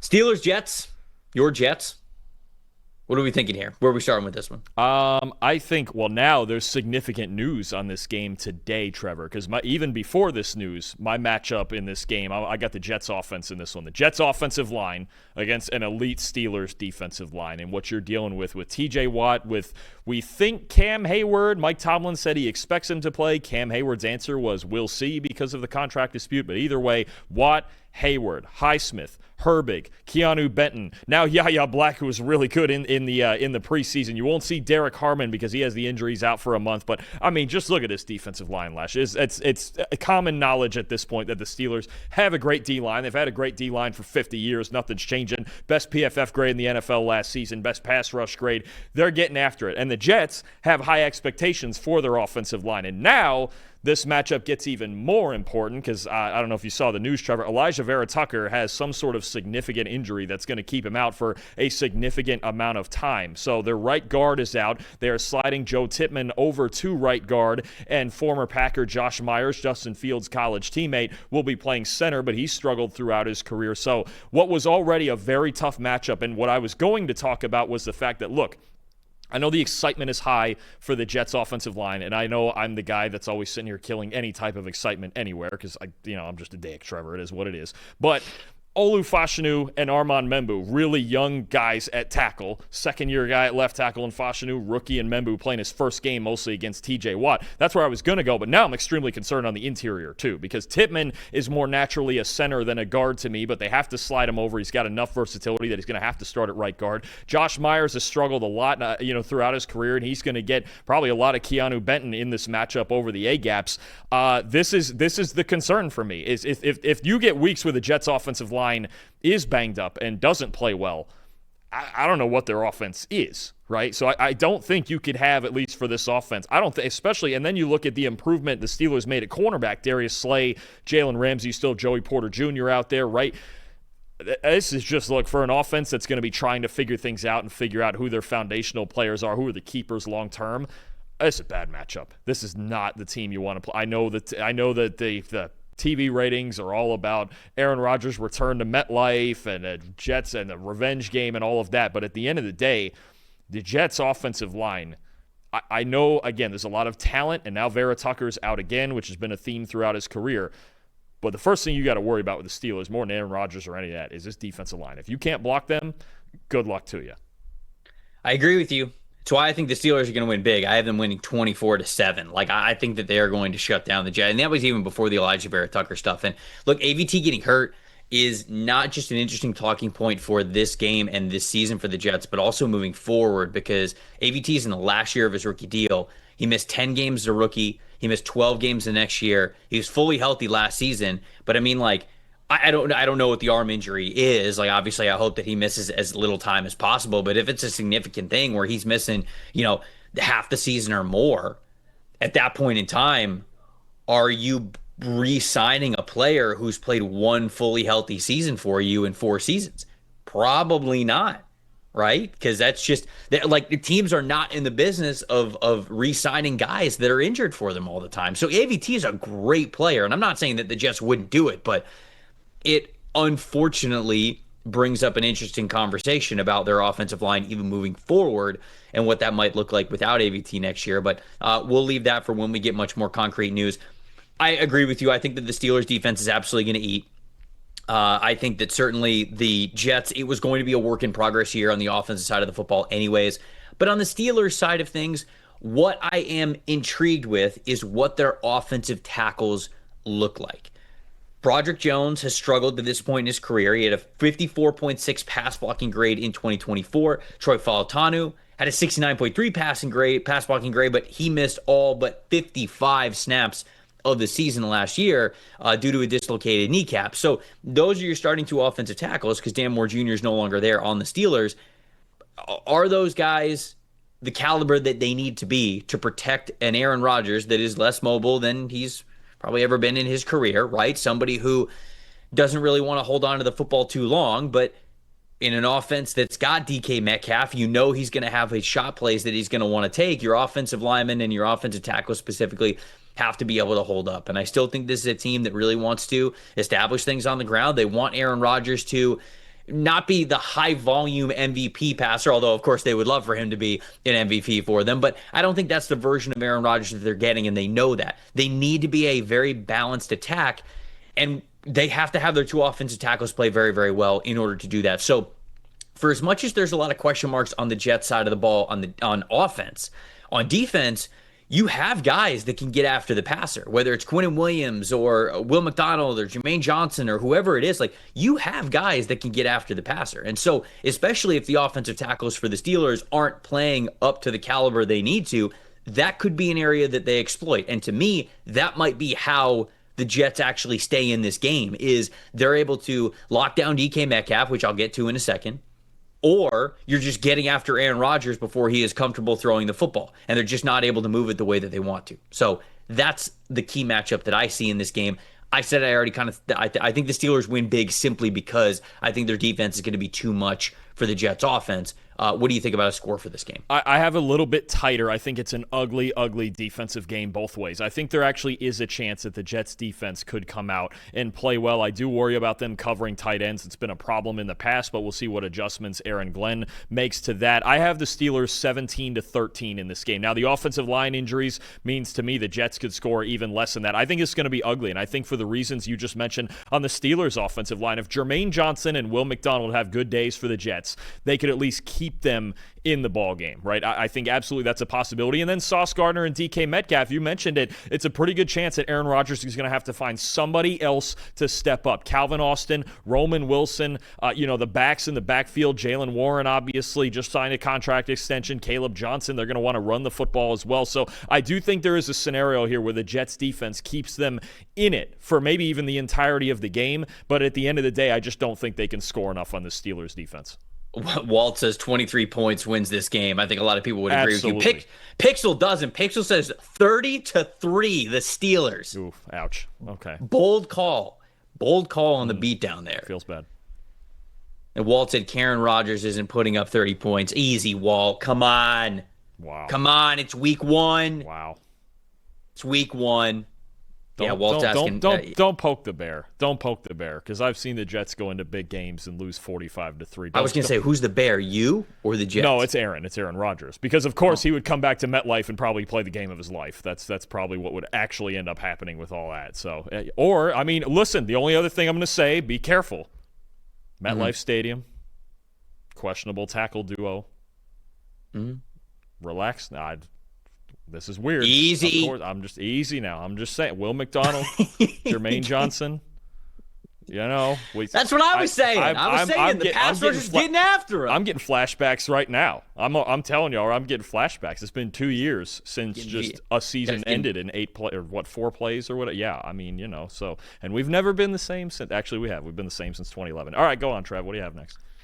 Steelers, Jets, your Jets. What are we thinking here? Where are we starting with this one? I think, well, now there's significant news on this game today, Trevor, because even before this news, my matchup in this game, I got the Jets offense in this one. The Jets offensive line against an elite Steelers defensive line. And what you're dealing with TJ Watt, we think Cam Hayward. Mike Tomlin said he expects him to play. Cam Hayward's answer was, we'll see because of the contract dispute. But either way, Watt, Hayward, Highsmith, Herbig, Keanu Benton, now Yahya Black, who was really good in the preseason. You won't see Derek Harmon because he has the injuries out for a month. But I mean, just look at this defensive line, Lash. It's common knowledge at this point that the Steelers have a great D line. They've had a great D line for 50 years. Nothing's changing. Best PFF grade in the NFL last season. Best pass rush grade. They're getting after it, and the Jets have high expectations for their offensive line. And now this matchup gets even more important because I don't know if you saw the news, Trevor. Elijah Vera Tucker has some sort of significant injury that's going to keep him out for a significant amount of time. So their right guard is out. They are sliding Joe Tippmann over to right guard, and former Packer Josh Myers, Justin Fields' college teammate, will be playing center, but he struggled throughout his career. So what was already a very tough matchup, and what I was going to talk about was the fact that, look, I know the excitement is high for the Jets offensive line, and I know I'm the guy that's always sitting here killing any type of excitement anywhere because I'm just a dick, Trevor. It is what it is. But Olu Fashanu and Armand Membu, really young guys at tackle. Second-year guy at left tackle in Fashanu, rookie, and Membu playing his first game mostly against TJ Watt. That's where I was going to go, but now I'm extremely concerned on the interior too because Tippmann is more naturally a center than a guard to me, but they have to slide him over. He's got enough versatility that he's going to have to start at right guard. Josh Myers has struggled a lot throughout his career, and he's going to get probably a lot of Keanu Benton in this matchup over the A-gaps. This is the concern for me is if you get weeks where the Jets offensive line is banged up and doesn't play well, I don't know what their offense is, right? So I don't think you could have, at least for this offense, I don't think, especially, and then you look at the improvement the Steelers made at cornerback, Darius Slay, Jalen Ramsey, still Joey Porter Jr. out there, right? This is just, look, for an offense that's going to be trying to figure things out and figure out who their foundational players are, who are the keepers long term. It's a bad matchup. This is not the team you want to play. I know that the TV ratings are all about Aaron Rodgers' return to MetLife and the Jets and the revenge game and all of that. But at the end of the day, the Jets' offensive line, I know, again, there's a lot of talent, and now Vera Tucker's out again, which has been a theme throughout his career. But the first thing you got to worry about with the Steelers, more than Aaron Rodgers or any of that, is this defensive line. If you can't block them, good luck to you. I agree with you. That's why I think the Steelers are going to win big. I have them winning 24-7. Like, I think that they are going to shut down the Jets. And that was even before the Elijah Vera Tucker stuff. And look, AVT getting hurt is not just an interesting talking point for this game and this season for the Jets, but also moving forward because AVT is in the last year of his rookie deal. He missed 10 games as a rookie. He missed 12 games the next year. He was fully healthy last season. But I mean, like, I don't know what the arm injury is. Like, obviously, I hope that he misses as little time as possible. But if it's a significant thing where he's missing, half the season or more, at that point in time, are you re-signing a player who's played one fully healthy season for you in 4 seasons? Probably not, right? Because that's just like the teams are not in the business of re-signing guys that are injured for them all the time. So AVT is a great player, and I'm not saying that the Jets wouldn't do it, but it unfortunately brings up an interesting conversation about their offensive line even moving forward and what that might look like without AVT next year. But we'll leave that for when we get much more concrete news. I agree with you. I think that the Steelers defense is absolutely going to eat. I think that certainly the Jets, it was going to be a work in progress here on the offensive side of the football anyways. But on the Steelers side of things, what I am intrigued with is what their offensive tackles look like. Broderick Jones has struggled to this point in his career. He had a 54.6 pass blocking grade in 2024. Troy Falatanu had a 69.3 pass blocking grade, but he missed all but 55 snaps of the season last year due to a dislocated kneecap. So those are your starting 2 offensive tackles because Dan Moore Jr. is no longer there on the Steelers. Are those guys the caliber that they need to be to protect an Aaron Rodgers that is less mobile than he's probably ever been in his career, right? Somebody who doesn't really want to hold on to the football too long, but in an offense that's got DK Metcalf, he's going to have his shot plays that he's going to want to take. Your offensive linemen and your offensive tackles specifically have to be able to hold up. And I still think this is a team that really wants to establish things on the ground. They want Aaron Rodgers to not be the high volume MVP passer, although of course they would love for him to be an MVP for them. But I don't think that's the version of Aaron Rodgers that they're getting, and they know that. They need to be a very balanced attack, and they have to have their two offensive tackles play very, very well in order to do that. So for as much as there's a lot of question marks on the Jets side of the ball on offense, on defense, you have guys that can get after the passer, whether it's Quinnen Williams or Will McDonald or Jermaine Johnson or whoever it is. Like, you have guys that can get after the passer. And so, especially if the offensive tackles for the Steelers aren't playing up to the caliber they need to, that could be an area that they exploit. And to me, that might be how the Jets actually stay in this game, is they're able to lock down DK Metcalf, which I'll get to in a second, or you're just getting after Aaron Rodgers before he is comfortable throwing the football, and they're just not able to move it the way that they want to. So that's the key matchup that I see in this game. I said I already kind of, I think the Steelers win big simply because I think their defense is going to be too much for the Jets offense. What do you think about a score for this game? I have a little bit tighter. I think it's an ugly, ugly defensive game both ways. I think there actually is a chance that the Jets defense could come out and play well. I do worry about them covering tight ends. It's been a problem in the past, but we'll see what adjustments Aaron Glenn makes to that. I have the Steelers 17-13 in this game. Now, the offensive line injuries means to me the Jets could score even less than that. I think it's going to be ugly, and I think for the reasons you just mentioned on the Steelers offensive line, if Jermaine Johnson and Will McDonald have good days for the Jets, they could at least keep them in the ball game, right? I think absolutely that's a possibility. And then Sauce Gardner and DK Metcalf, you mentioned it. It's a pretty good chance that Aaron Rodgers is going to have to find somebody else to step up. Calvin Austin, Roman Wilson, the backs in the backfield. Jalen Warren obviously just signed a contract extension. Caleb Johnson, they're going to want to run the football as well. So I do think there is a scenario here where the Jets defense keeps them in it for maybe even the entirety of the game. But at the end of the day, I just don't think they can score enough on the Steelers defense. Walt says 23 points wins this game. I think a lot of people would agree Absolutely. with you. Pixel doesn't. Pixel says 30-3, the Steelers. Ooh, ouch. Okay. Bold call. Bold call on the beat down there. Feels bad. And Walt said Karen Rodgers isn't putting up 30 points. Easy, Walt. Come on. Wow. Come on. It's week one. Wow. It's week one. Walt's asking. Don't poke the bear. Don't poke the bear, because I've seen the Jets go into big games and lose 45-3. I was going to say, who's the bear, you or the Jets? No, it's Aaron. It's Aaron Rodgers. Because, of course, he would come back to MetLife and probably play the game of his life. That's probably what would actually end up happening with all that. So, listen, the only other thing I'm going to say, be careful. MetLife Stadium, questionable tackle duo. Relax. This is weird. Easy. Of course, I'm just easy now. I'm just saying. Will McDonald, Jermaine Johnson. That's what I was saying. I was saying the pass rush is getting after him. I'm getting flashbacks right now. I'm telling y'all, I'm getting flashbacks. It's been 2 years since just a season ended in 4 plays or whatever. Yeah, so, and we've never been the same since. Actually, we have. We've been the same since 2011. All right, go on, Trev. What do you have next?